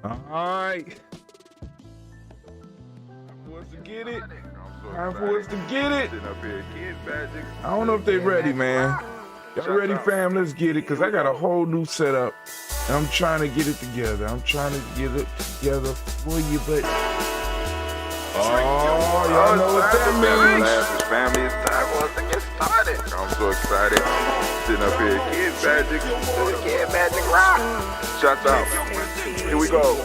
All right. Time for us to get it. Time for us to get it. I don't know if they ready, man. Y'all ready, fam? Let's get it, because I got a whole new setup. And I'm trying to get it together. I'm trying to get it together for you, but... Oh, y'all know what that means. Family, it's time for us to get started. I'm so excited. Sitting up here, Kid Magic, Kid Magic Rock. Shout out. Here we go.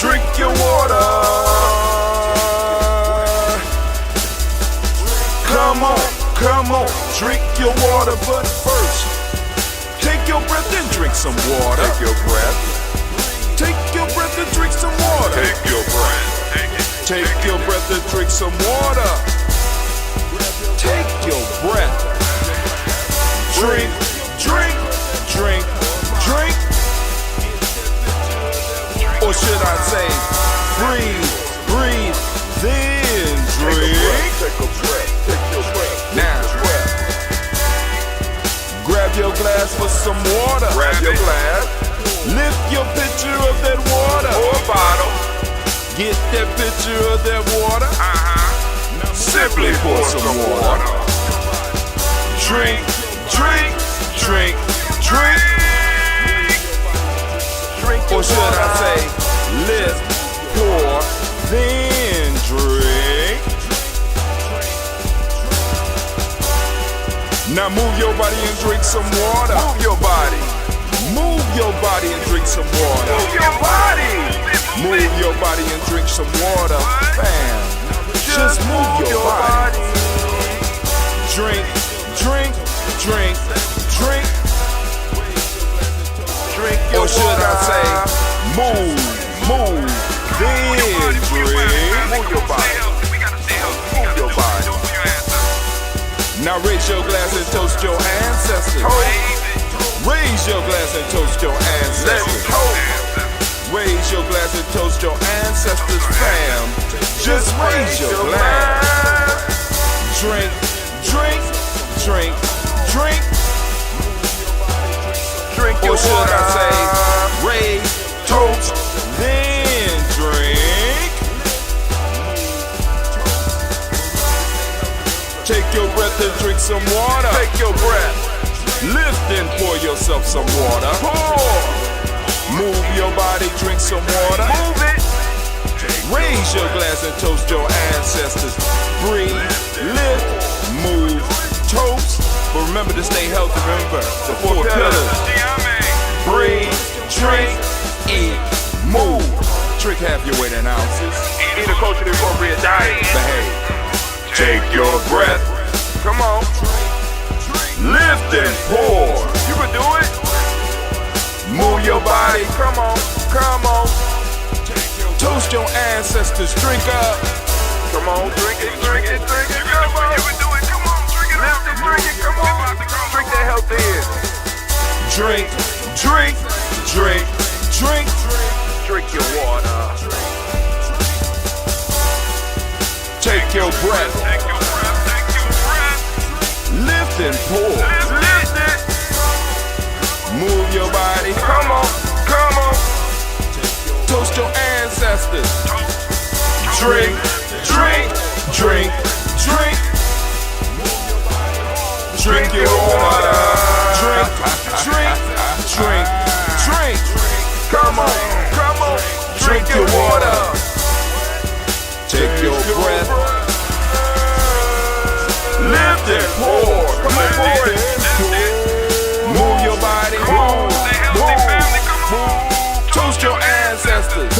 Drink your water. Come on, drink your water, but first, take your breath and drink some water. Take your breath. Take your breath and drink some water. Take your breath. Take your breath and drink some water. Take your breath. Drink, drink, drink, drink. Or should I say, breathe, then drink. Take a breath. Take your breath. Now, grab your glass for some water. Grab your glass. Lift your pitcher of that water. Or a bottle. Get that pitcher of that water. Simply pour some water. Drink, drink, drink, drink. Or should I say, lift, pour, then drink. Now move your body and drink some water. Move your body. Move your body and drink some water. Move your body. Move your body and drink some water. Bam. Just move your body. Drink, drink, drink, drink. Drink your Or should I water. say, move, then drink. Move your body. Move your body. Now raise your glass and toast your ancestors. Raise your glass and toast your Let's ancestors. go. Raise your glass and toast your ancestors, fam. Just raise your glass. Drink, drink, drink, drink. Drink your Or should water. I say, raise, toast, then drink. Take your breath and drink some water. Take your breath. Lift and pour yourself some water. Pour. Move your body, drink some water. Move it. Raise your glass and toast your ancestors. Breathe, lift, move, toast. But remember to stay healthy. Remember the four pillars. Breathe, drink, eat, move. Drink half your weight in ounces. Eat a culturally appropriate diet. Behave. Take your breath. Come on. Lift and pour. You can do it. Move your body. Come on. Come on. Toast your ancestors. Drink up. Come on. Drink it. Drink it. Drink it. Come on. You can do it. Come on. Drink it. Lift it. Drink it. Come on. Drink that health in. Drink, drink, drink, drink. Drink your water. Take your breath. Take your breath. Take your breath. Lift and pour. Lift it. Move your body. Come on. Come on. Toast your ancestors. Drink, drink, drink, drink. Drink your water. Drink, drink, drink, drink. Come on. Come on. Drink your water. Take your breath. Lift and pour. Come on, pour it. Move your body. Stay healthy, family. Come on. Toast your ancestors.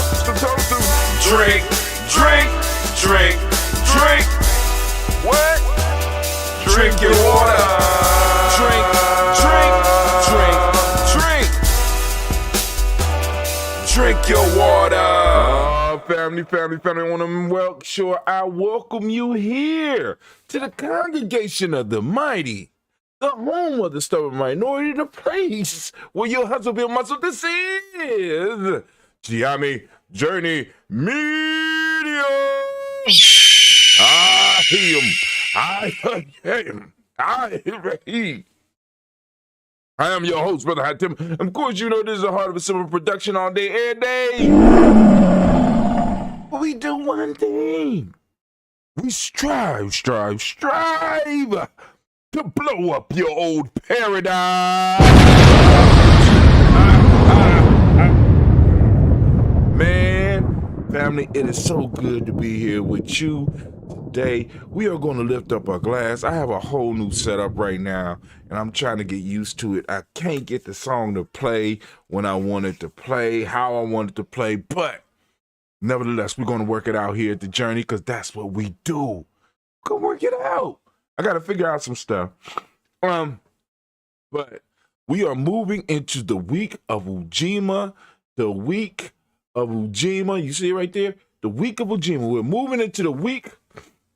Drink, drink, drink, drink. What? Drink your water. Drink, drink, drink, drink. Drink your water. Family, I welcome you here to the congregation of the mighty, the home of the stubborn minority, the place where your hustle build muscle. This is Giami Journey Media. I am I am your host, Brother High Tim. Of course, you know this is the Heart of a Simple production all day, every day. But we do one thing. We strive to blow up your old paradigm. Man, family, it is so good to be here with you today. We are going to lift up our glass. I have a whole new setup right now, and I'm trying to get used to it. I can't get the song to play when I want it to play, how I want it to play, but nevertheless, we're going to work it out here at the Journey because that's what we do. Go work it out. I got to figure out some stuff. But we are moving into the week of Ujima. The week of Ujima. You see it right there? The week of Ujima. We're moving into the week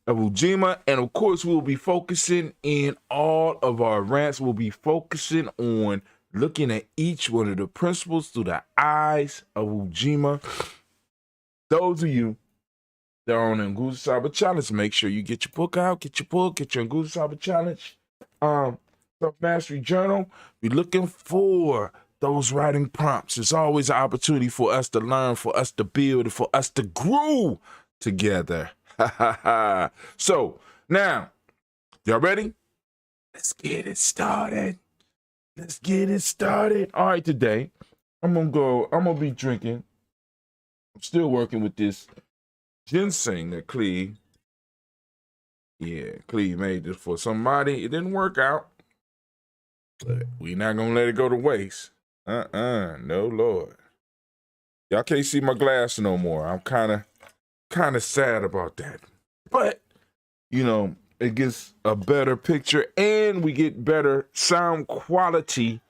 of Ujima. And of course, we'll be focusing in all of our rants. We'll be focusing on looking at each one of the principles through the eyes of Ujima. Those of you that are on the Nguza Saba Challenge, make sure you get your book out, get your book, get your Nguza Saba Challenge Self-Mastery Journal. Be looking for those writing prompts. It's always an opportunity for us to learn, for us to build, for us to grow together. So, now, y'all ready? Let's get it started. Let's get it started. All right, today, I'm going to be drinking. I'm still working with this ginseng that Cleve made this for somebody. It didn't work out, but we not gonna let it go to waste. No Lord. Y'all can't see my glass no more. I'm kind of sad about that. But, you know, it gets a better picture and we get better sound quality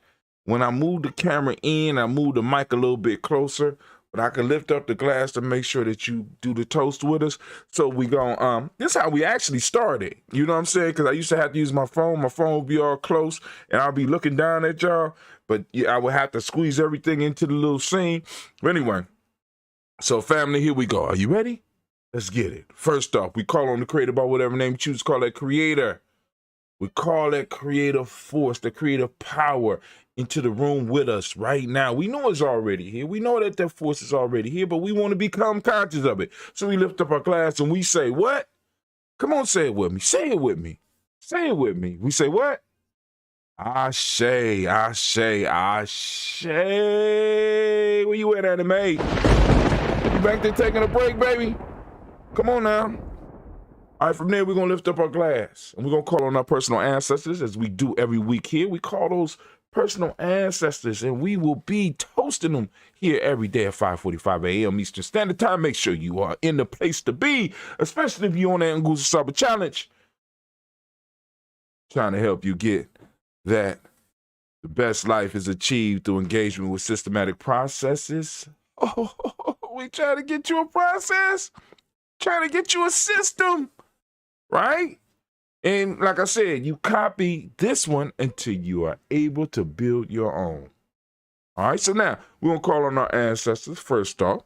when I move the camera in. I move the mic a little bit closer. But I can lift up the glass to make sure that you do the toast with us. So we go, this is how we actually started. You know what I'm saying? Because I used to have to use my phone. My phone would be all close, and I'll be looking down at y'all. But yeah, I would have to squeeze everything into the little scene. But anyway, so family, here we go. Are you ready? Let's get it. First off, we call on the creator by whatever name you choose to call that creator. We call that creative force, the creative power into the room with us right now. We know it's already here. We know that force is already here, but we want to become conscious of it. So we lift up our glass and we say, what? Come on, say it with me. Say it with me. Say it with me. We say what? Ashe, ashe, ashe. Where you at, anime? You back there taking a break, baby? Come on now. All right, from there, we're going to lift up our glass, and we're going to call on our personal ancestors, as we do every week here. We call those personal ancestors, and we will be toasting them here every day at 5:45 a.m. Eastern Standard Time. Make sure you are in the place to be, especially if you're on that Nguza Saba Challenge. Trying to help you get that the best life is achieved through engagement with systematic processes. Oh, we trying to get you a process, trying to get you a system. Right? And like I said, you copy this one until you are able to build your own. All right, so now we're going to call on our ancestors. First off,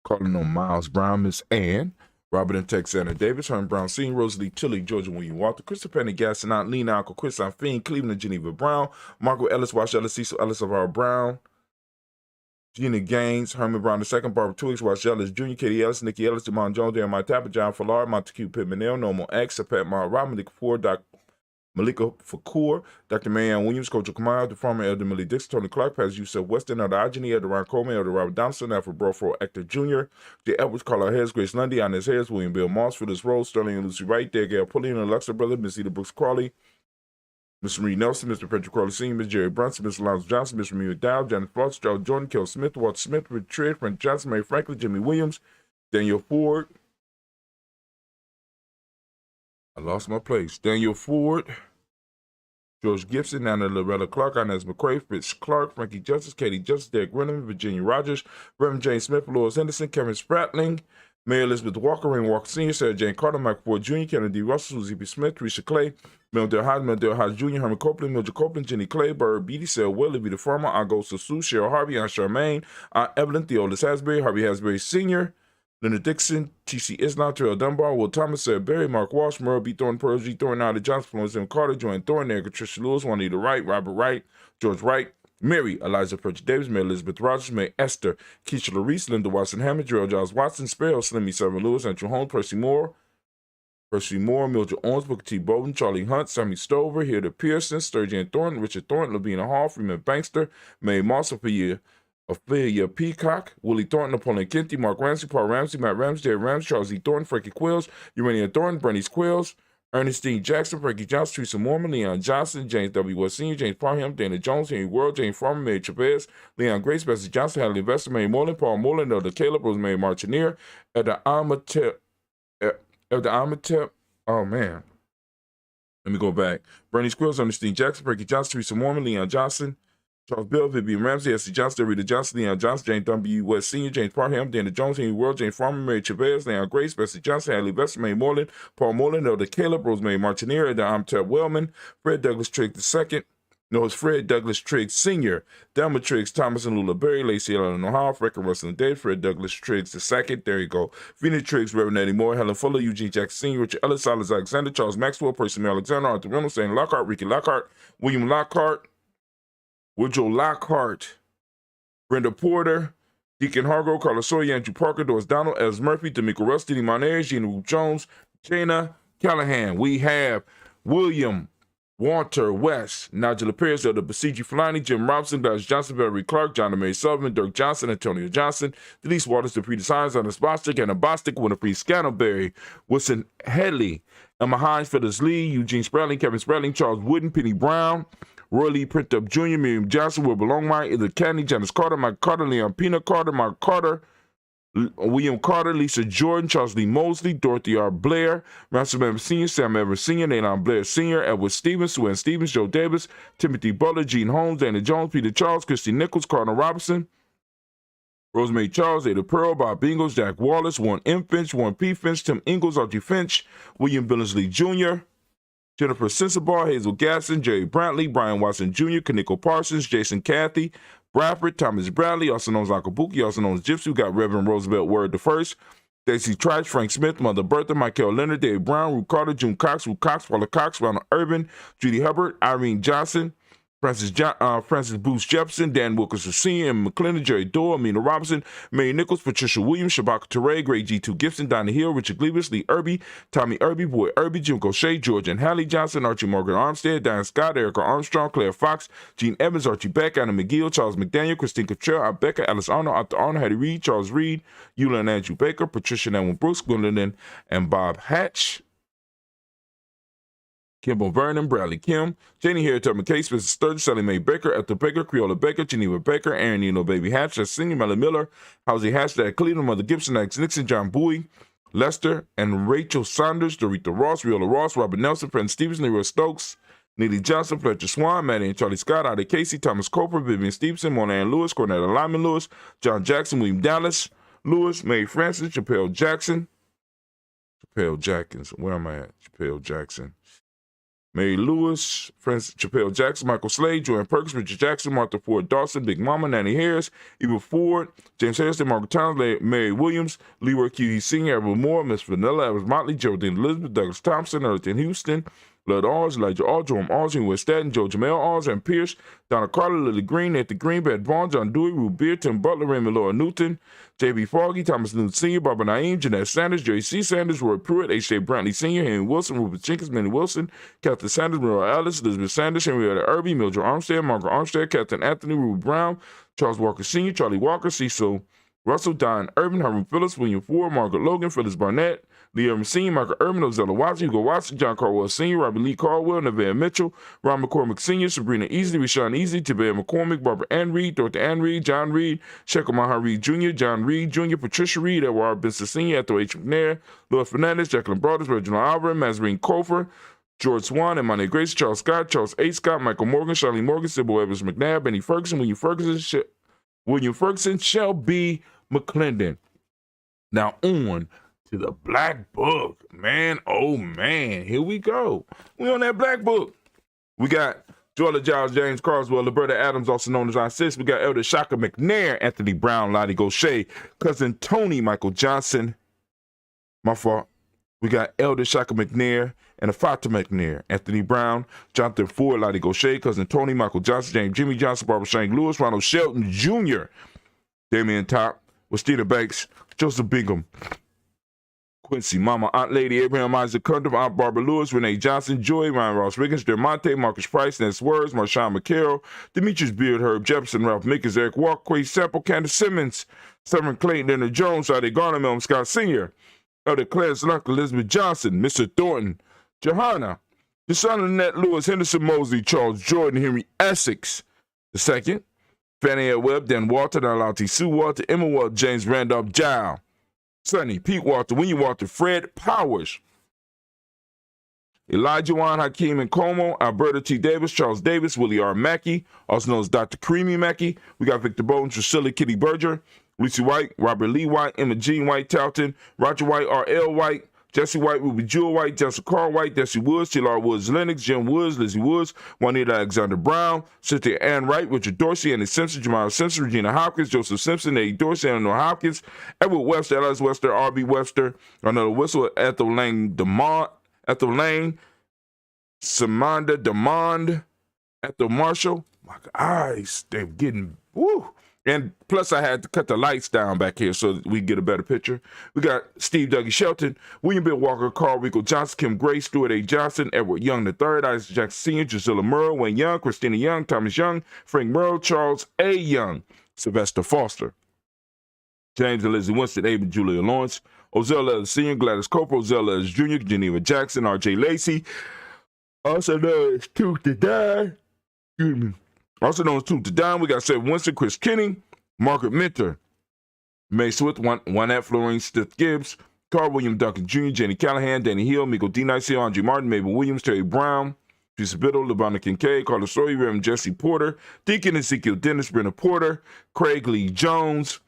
calling on Miles Brown, Miss Ann, Robert and Texana Davis, Herman Brown Sr., Rosalie Tilley, Georgia William Walter, Christopher Penny Gaston, Lena Uncle Chris Fiend, Cleveland Geneva Brown, Marco Ellis, Wash Ellis, Cecil Ellis of our Brown, Gina Gaines, Herman Brown II, Barbara Twiggs, Wash Ellis Jr., Katie Ellis, Nikki Ellis, Jamon Jones, Jeremiah Tapper, John Fallar, Montague Pittman, Normal X, Pat Mar, Robin, Malika Ford, Malika Fakur, Dr. Marianne Williams, Coach Kamara, the former Elder Millie Dixon, Tony Clark, Pastor Yusuf Weston, Elder Ajani, Elder Ron Coleman, Elder Robert Donaldson, Alfred Brofro, Actor Jr., J. Edwards, Carla Harris, Grace Lundy, Inez Harris, William Bill Moss, Phyllis Rose, Sterling and Lucy Wright, Dale Gale Pullian, Alexa Brother, Miss Eda Brooks Crawley, Mr. Marie Nelson, Mr. Patrick Crowley Sr., Ms. Jerry Brunson, Mr. Lawrence Johnson, Mr. Maria Dow, Janet Fox, Charles Jordan, Kel Smith, Walt Smith, Richard Tridd, Frank Johnson, Mary Franklin, Jimmy Williams, Daniel Ford. I lost my place. Daniel Ford, George Gibson, Nana Loretta Clark, Inez McCray, Fritz Clark, Frankie Justice, Katie Justice, Derek Renneman, Virginia Rogers, Reverend James Smith, Lois Henderson, Kevin Spratling, Mary Elizabeth Walker, Rain Walker Sr., Sarah Jane Carter, Mike Ford Jr., Kennedy Russell, Susie P. Smith, Teresa Clay, Mildred Hodge Jr., Herman Copeland, Mildred Copeland, Jenny Clay, Bird Beatty, Sarah Willie, Vita Farmer, Aunt Ghost Sue, Cheryl Harvey, Aunt Charmaine, Aunt Evelyn, Theolis Hasbury, Harvey Hasbury Sr., Leonard Dixon, T.C. Islam, Terrell Dunbar, Will Thomas, Sarah Berry, Mark Walsh, Merle B. Thornton, Pearl G. Thornton, Nada Johnson, Florence M. Carter, Joanne Thornton, Erica Tricia Lewis, Juanita Wright, Robert Wright, George Wright, Mary, Eliza Pritchard Davis, Mary Elizabeth Rogers, May Esther, Keisha Larice, Linda Watson Hammond, Gerald Giles Watson, Sparrow, Slimmy Severn Lewis, Andrew Holmes, Percy Moore, Mildred Owens, Booker T. Bowden, Charlie Hunt, Sammy Stover, Hilda Pearson, Sturgeon Thornton, Richard Thornton, Lavina Hall, Freeman Bankster, May Moss, Ophelia Peacock, Willie Thornton, Napoleon Kenty, Mark Ramsey, Paul Ramsey, Matt Ramsey, Dave Ramsey, Charles E. Thornton, Frankie Quills, Urania Thornton, Bernice Quills, Ernestine Jackson, Frankie Johnson, Teresa Mormon, Leon Johnson, James W. West Sr., James Parham, Dana Jones, Henry World, James Farmer, Mary Chavez, Leon Grace, Bessie Johnson, Hadley Investor, Mary Moreland, Paul Moreland, Elder Caleb, Rosemary Martineer, Elder Amatep, oh man, let me go back. Bernice Quills, Ernestine Jackson, Frankie Johnson, Teresa Mormon, Leon Johnson, Charles Bill, Vivian Ramsey, S.C. Johnson, Rita Johnson, Leon Johnson, James W. West Sr., James Parham, Dana Jones, Henry World, James Farmer, Mary Chavez, Leon Grace, Bessie Johnson, Hadley Vester, May Moreland, Paul Moreland, Elder Caleb, Rosemary Martineer, Elder Amtep Wellman, Fred Douglas Triggs II. No, it's Fred Douglas Triggs Sr., Delma Triggs, Thomas and Lula Berry, Lacey Ellen O'Hara, Frederick Russell and Dave, Fred Douglas Triggs II. There you go. Vina Triggs, Reverend Eddie Moore, Helen Fuller, Eugene Jackson Sr., Richard Ellis, Silas Alexander, Charles Maxwell, Percy Mel Alexander, Arthur Reynolds, Stan Lockhart, Ricky Lockhart, William Lockhart, Woodrow Lockhart, Brenda Porter, Deacon Hargrove, Carlos Sawyer, Andrew Parker, Doris Donald, Els Murphy, D'Amico Russ, Diddy Monares, Gina Roop Jones, Jana Callahan. We have William Walter West, Nigel Pierce, Elder Basiji Fulani, Jim Robinson, Gladys Johnson, Barry Clark, John Mary Sullivan, Dirk Johnson, Antonio Johnson, Denise Waters, Dupree Designs, Anna Bostic, Anna Bostic, Winifred Scantleberry, Wilson Headley, Emma Hines, Phyllis Lee, Eugene Spradling, Kevin Spradling, Charles Wooden, Penny Brown, Roy Lee Printup Jr., Miriam Johnson, Wilbur Longmire, Ida Candy, Janice Carter, Mike Carter, Leon Pina Carter, Mark Carter, William Carter, Lisa Jordan, Charles Lee Mosley, Dorothy R. Blair, Ransom Evans Sr., Sam Evans Sr., Nayland Blair Sr., Edward Stevens, Sue Ann Stevens, Joe Davis, Timothy Butler, Gene Holmes, Dana Jones, Peter Charles, Christy Nichols, Cardinal Robinson, Rosemary Charles, Ada Pearl, Bob Ingalls, Jack Wallace, Warren M. Finch, Warren P. Finch, Tim Ingalls, Archie Finch, William Billingsley Jr., Jennifer Sensabaugh, Hazel Gasson, Jerry Brantley, Brian Watson Jr., Kaniko Parsons, Jason Cathy, Bradford, Thomas Bradley, also known as Uncle Bookie, also known as Gypsy. We got Reverend Roosevelt Word the First, Stacey Trice, Frank Smith, Mother Bertha, Michael Leonard, Dave Brown, Ruth Carter, June Cox, Paula Cox, Ronald Urban, Judy Hubbard, Irene Johnson, Francis Booth Jefferson, Dan Wilkerson Sr., Emma McClendon, Jerry Doyle, Amina Robinson, Mary Nichols, Patricia Williams, Shabaka Teray, Greg G2 Gibson, Donna Hill, Richard Gleavis, Lee Irby, Tommy Irby, Boy Irby, Jim Gaucher, George and Hallie Johnson, Archie Morgan Armstead, Diane Scott, Erica Armstrong, Claire Fox, Gene Evans, Archie Beck, Anna McGill, Charles McDaniel, Christine Cottrell, Rebecca, Alice Arnold, Arthur Arnold, Hattie Reed, Charles Reed, Eula and Andrew Baker, Patricia and Edwin Brooks, Gwendolyn and Bob Hatch, Kimball Vernon, Bradley Kim, Janie Harriet Tubman Case, Spencer Sturgis, Sally Mae Baker, Ethel Baker, Creola Baker, Geneva Baker, Aaron Eno Baby Hatch, Senior Melly Miller, Housie Hatch, Dad Cleveland, Mother Gibson, Alex Nixon, John Bowie, Lester and Rachel Saunders, Dorita Ross, Riola Ross, Robert Nelson, Fred Stevens, Leroy Stokes, Neely Johnson, Fletcher Swan, Maddie and Charlie Scott, Ida Casey, Thomas Coper, Vivian Stevenson, Mona Ann Lewis, Cornetta Lyman Lewis, John Jackson, William Dallas Lewis, Mary Francis, Chappelle Jackson, where am I at? Chappelle Jackson. Mary Lewis, Francis Chappelle Jackson, Michael Slade, Joanne Perkins, Richard Jackson, Martha Ford Dawson, Big Mama, Nanny Harris, Eva Ford, James Harrison, Margaret Towns, Mary Williams, Leroy Q. Sr., Edward Moore, Miss Vanilla, Evans Motley, Geraldine Elizabeth, Douglas Thompson, Earlton Houston, Lud Alls, Elijah All, Jerome Alls, West Staten, Joe Jamel Alls, and Pierce, Donna Carter, Lily Green, Nathan Green, Beth Vaughn, John Dewey, Ruth Beard, Tim Butler, Raymond Laura Newton, J.B. Foggy, Thomas Newton Sr., Barbara Naeem, Jeanette Sanders, Jerry C. Sanders, Roy Pruitt, H.J. Brantley Sr., Henry Wilson, Rupert Jenkins, Manny Wilson, Captain Sanders, Muriel Ellis, Elizabeth Sanders, Henrietta Irby, Mildred Armstead, Margaret Armstead, Captain Anthony, Ruby Brown, Charles Walker Sr., Charlie Walker, Cecil Russell, Don Urban, Herman Phillips, William Ford, Margaret Logan, Phyllis Barnett, Lee Urban Sr., Michael Urban, Ozella Watson, Hugo Watson, John Carwell Sr., Robert Lee Caldwell, Nevada Mitchell, Ron McCormick Sr., Sabrina Easley, Rashawn Easley, Tabea McCormick, Barbara Ann Reed, Dorothy Ann Reed, John Reed, Shekel Maha Reed Jr., John Reed Jr., Patricia Reed, Edward R. Benson Sr., Ethel H. McNair, Louis Fernandez, Jacqueline Broaders, Reginald Alvarez, Mazarine Cofer, George Swan, Emmanuel Grace, Charles Scott, Charles A. Scott, Michael Morgan, Charlie Morgan, Sybil Evans McNabb, Benny Ferguson, William Ferguson, Shelby McClendon. Now on to the Black Book. Man, oh man, here we go. We on that Black Book. We got Joella Giles, James Carswell, Roberta Adams, also known as our sis. We got Elder Shaka McNair, Anthony Brown, Lottie Gaucher, cousin Tony, Michael Johnson. My fault. We got Elder Shaka McNair and Afata McNair, Anthony Brown, Jonathan Ford, Lottie Gaucher, cousin Tony, Michael Johnson, James Jimmy Johnson, Barbara Shane Lewis, Ronald Shelton Jr., Damian Top, Westina Banks, Joseph Bingham, Quincy, Mama, Aunt Lady, Abraham Isaac Cundiff, Aunt Barbara Lewis, Renee Johnson, Joy, Ryan Ross Riggins, Dermonte, Marcus Price, Nance Words, Marshawn McCarroll, Demetrius Beard, Herb Jefferson, Ralph Mickens, Eric Walkway, Sample, Candace Simmons, Severn Clayton, Leonard Jones, Ade Garner, Melvin Scott Sr., Elder Clarence Luck, Elizabeth Johnson, Mr. Thornton, Johanna, the son of Annette Lewis, Henderson Mosley, Charles Jordan, Henry Essex II, Fannie Ed Webb, Dan Walter, Nalati Sue Walter, Emma Walter, James Randolph Jow, Sonny, Pete Walter, Winnie Walter, Fred Powers, Elijah Juan, Hakeem and Como, Alberta T. Davis, Charles Davis, Willie R. Mackey, also known as Dr. Creamy Mackey. We got Victor Bowden, Drusilla Kitty Berger, Lucy White, Robert Lee White, Emma Jean White, Talton, Roger White, R.L. White, Jesse White, Ruby Jewel White, Jessica Carl White, Desi Woods, T.L.R. Woods, Lennox, Jim Woods, Lizzie Woods, Juanita Alexander Brown, Cynthia Ann Wright, Richard Dorsey, Annie Simpson, Jamal Simpson, Regina Hopkins, Joseph Simpson, Eddie Dorsey, Eleanor Hopkins, Edward Webster, Ellis Webster, R.B. Webster, Another Whistle, Ethel Lane, Samanda Demond, Ethel Marshall. My eyes, they're getting, woo. And plus, I had to cut the lights down back here so that we get a better picture. We got Steve Dougie Shelton, William Bill Walker, Carl Rico Johnson, Kim Gray, Stuart A. Johnson, Edward Young III, Isaac Jackson Sr., Gisela Merle, Wayne Young, Christina Young, Thomas Young, Frank Merle, Charles A. Young, Sylvester Foster, James and Lizzie Winston, Abe and Julia Lawrence, Ozell Ellis Sr., Gladys Cooper, Ozell Ellis Jr., Geneva Jackson, R.J. Lacey, also known as Tooth to Die. Excuse me. Also known as Tooth to Die, we got Seth Winston, Chris Kinney, Margaret Minter, May Swift, Juanette Florine Stith Gibbs, Carl William Duncan Jr., Jenny Callahan, Danny Hill, Miko D. Nice Hill, Andre Martin, Mabel Williams, Terry Brown, Teresa Biddle, LeBron Kincaid, Carlos Sawyer, Reverend Jesse Porter, Deacon Ezekiel Dennis, Brenna Porter, Craig Lee Jones,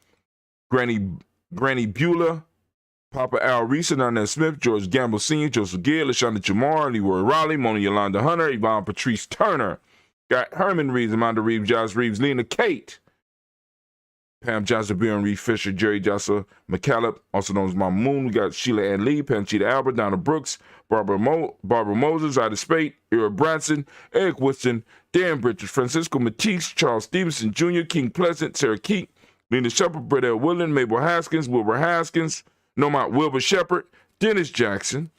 Granny Beulah, Papa Al Reese, Nana Smith, George Gamble Sr., Joseph Gill, LaShonda Jamar, Leroy Raleigh, Mona Yolanda Hunter, Yvonne Patrice Turner, got Herman Reeves, Amanda Reeves, Josh Reeves, Lena Kate, Pam Johnson, Bjorn Reed Fisher, Jerry Joshua McCallop, also known as Mama Moon. We got Sheila Ann Lee, Panchita Albert, Donna Brooks, Barbara Moses, Ida Spate, Ira Branson, Eric Woodson, Dan Bridges, Francisco Matisse, Charles Stevenson Jr., King Pleasant, Sarah Keat, Lena Shepard, Brett L. Woodland, Mabel Haskins, Wilbur Haskins, Wilbur Shepard, Dennis Jackson,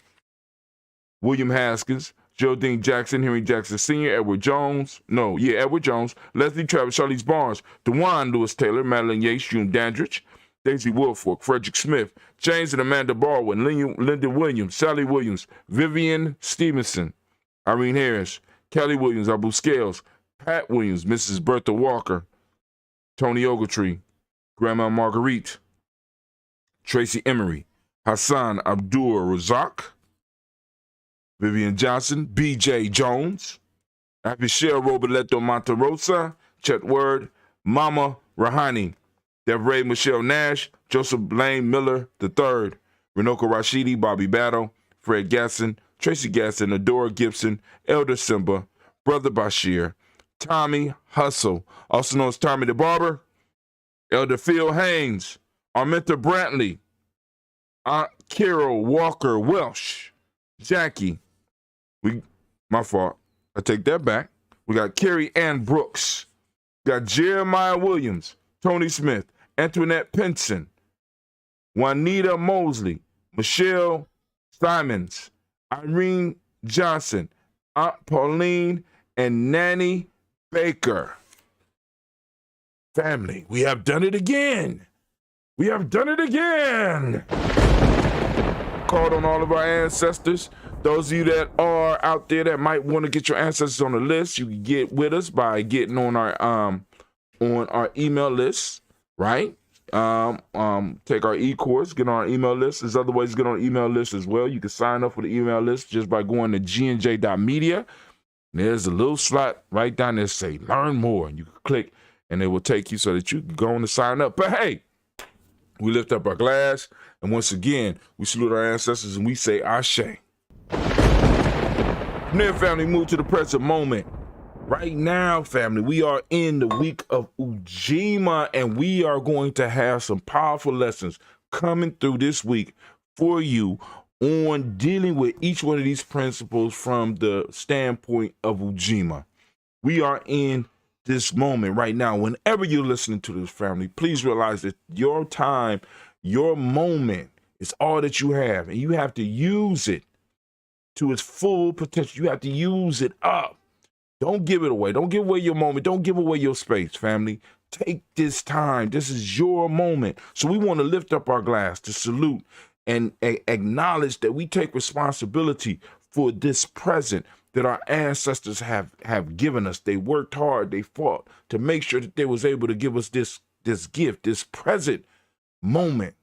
William Haskins, Geraldine Jackson, Henry Jackson Sr., Edward Jones, Leslie Travis, Charlize Barnes, DeJuan Lewis Taylor, Madeline Yates, June Dandridge, Daisy Woolfolk, Frederick Smith, James and Amanda Baldwin, Linda Williams, Sally Williams, Vivian Stevenson, Irene Harris, Kelly Williams, Abu Scales, Pat Williams, Mrs. Bertha Walker, Tony Ogletree, Grandma Marguerite, Tracy Emery, Hassan Abdul Razak, Vivian Johnson, B.J. Jones, Michelle Roberto Monterosa, Chet Word, Mama Rahani, Devray Michelle Nash, Joseph Blaine Miller III, Renoka Rashidi, Bobby Battle, Fred Gasson, Tracy Gasson, Adora Gibson, Elder Simba, Brother Bashir, Tommy Hustle, also known as Tommy the Barber, Elder Phil Haynes, Arminta Brantley, Aunt Carol Walker Welsh, Jackie, my fault. I take that back. We got Carrie Ann Brooks. We got Jeremiah Williams, Tony Smith, Antoinette Pinson, Juanita Mosley, Michelle Simons, Irene Johnson, Aunt Pauline, and Nanny Baker. Family, we have done it again. We have done it again. Called on all of our ancestors. Those of you that are out there that might want to get your ancestors on the list, you can get with us by getting on our email list, right? Take our e-course, get on our email list. There's other ways to get on the email list as well. You can sign up for the email list just by going to gnj.media. There's a little slot right down there that say learn more, and you can click and it will take you so that you can go on and sign up. But hey, we lift up our glass, and once again, we salute our ancestors and we say Ashe. From there, family, move to the present moment. Right now, family, we are in the week of Ujima, and we are going to have some powerful lessons coming through this week for you on dealing with each one of these principles from the standpoint of Ujima. We are in this moment right now. Whenever you're listening to this, family, please realize that your time, your moment is all that you have, and you have to use it to its full potential. You have to use it up. Don't give it away. Don't give away your moment. Don't give away your space, family. Take this time. This is your moment. So we want to lift up our glass to salute and acknowledge that we take responsibility for this present that our ancestors have given us. They worked hard. They fought to make sure that they was able to give us this gift, this present moment.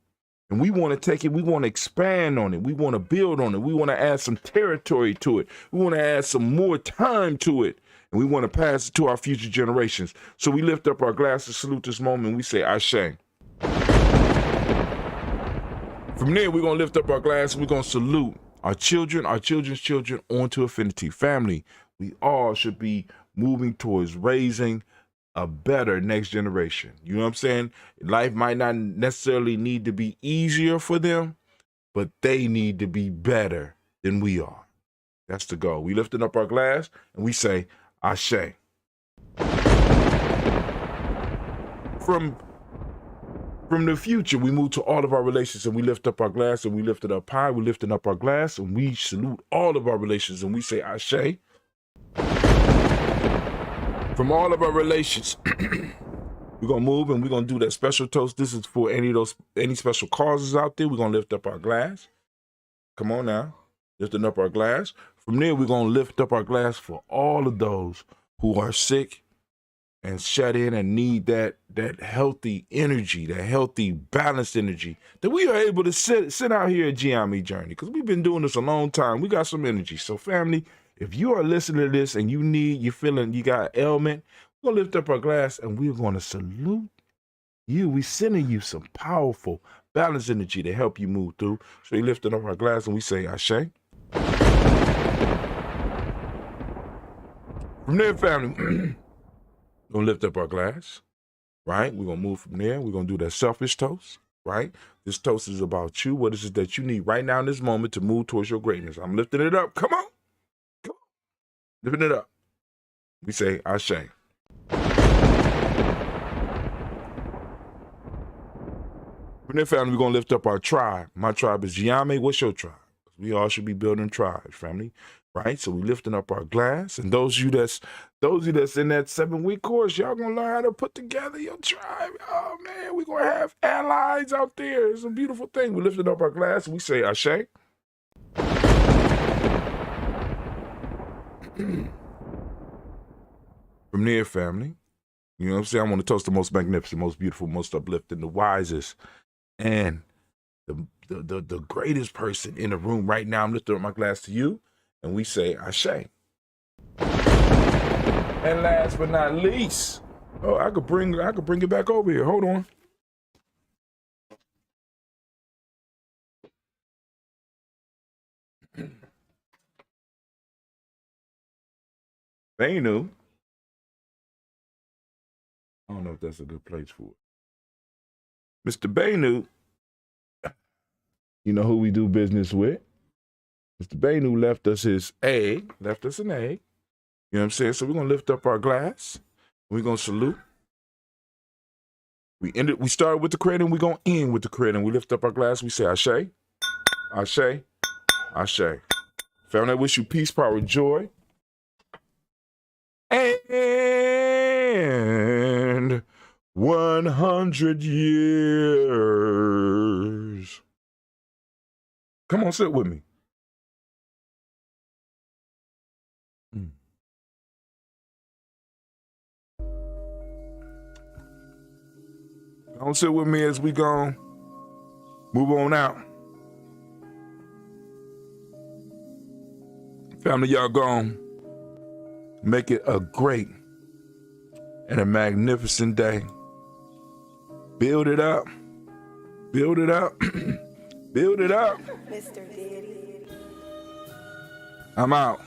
And we want to take it, we want to expand on it, we want to build on it, we want to add some territory to it, we want to add some more time to it, and we want to pass it to our future generations. So we lift up our glass to salute this moment, and we say, Ashe. From there, we're going to lift up our glass, and we're going to salute our children, our children's children, onto infinity. Family, we all should be moving towards raising a better next generation. You know what I'm saying? Life might not necessarily need to be easier for them, but they need to be better than we are. That's the goal. We lifting up our glass and we say, Ashe. From the future, we move to all of our relations and we lift up our glass and we lift it up high. We're lifting up our glass and we salute all of our relations and we say, Ashe. From all of our relations, we're going to move and we're going to do that special toast. This is for any special causes out there. We're going to lift up our glass. Come on now. Lifting up our glass. From there, we're going to lift up our glass for all of those who are sick and shut in and need that healthy energy, that healthy, balanced energy that we are able to sit out here at GME Journey, because we've been doing this a long time. We got some energy. So, family, if you are listening to this and you're feeling you got an ailment, we're going to lift up our glass and we're going to salute you. We're sending you some powerful, balanced energy to help you move through. So we lifting up our glass and we say, Ashe. From there, family, we're going to lift up our glass, right? We're going to move from there. We're going to do that selfish toast, right? This toast is about you. What is it that you need right now in this moment to move towards your greatness? I'm lifting it up. Come on. Lifting it up. We say, Ashe. From there, family, we're going to lift up our tribe. My tribe is Yame. What's your tribe? We all should be building tribes, family, right? So we're lifting up our glass. And those of you that's in that 7-week course, y'all going to learn how to put together your tribe. Oh, man, we're going to have allies out there. It's a beautiful thing. We're lifting up our glass and we say, Ashe. From there, family, you know what I'm saying? I want to toast the most magnificent, most beautiful, most uplifting, the wisest, and the greatest person in the room right now. I'm lifting up my glass to you, and we say, Ashe. And last but not least, I could bring it back over here. Hold on. Bainu. I don't know if that's a good place for it. Mr. Bainu, you know who we do business with. Mr. Bainu left us an egg. You know what I'm saying? So we're going to lift up our glass. We're going to salute. We started with the credit and we're going to end with the credit. And we lift up our glass. We say, Ashe, Ashe, Ashe. Family, I wish you peace, power, joy. And 100 years. Come on, sit with me. Come on, sit with me as we go. Move on out. Family, y'all gone. Make it a great and a magnificent day. Build it up. Build it up. Build it up. Mr. Daddy. I'm out.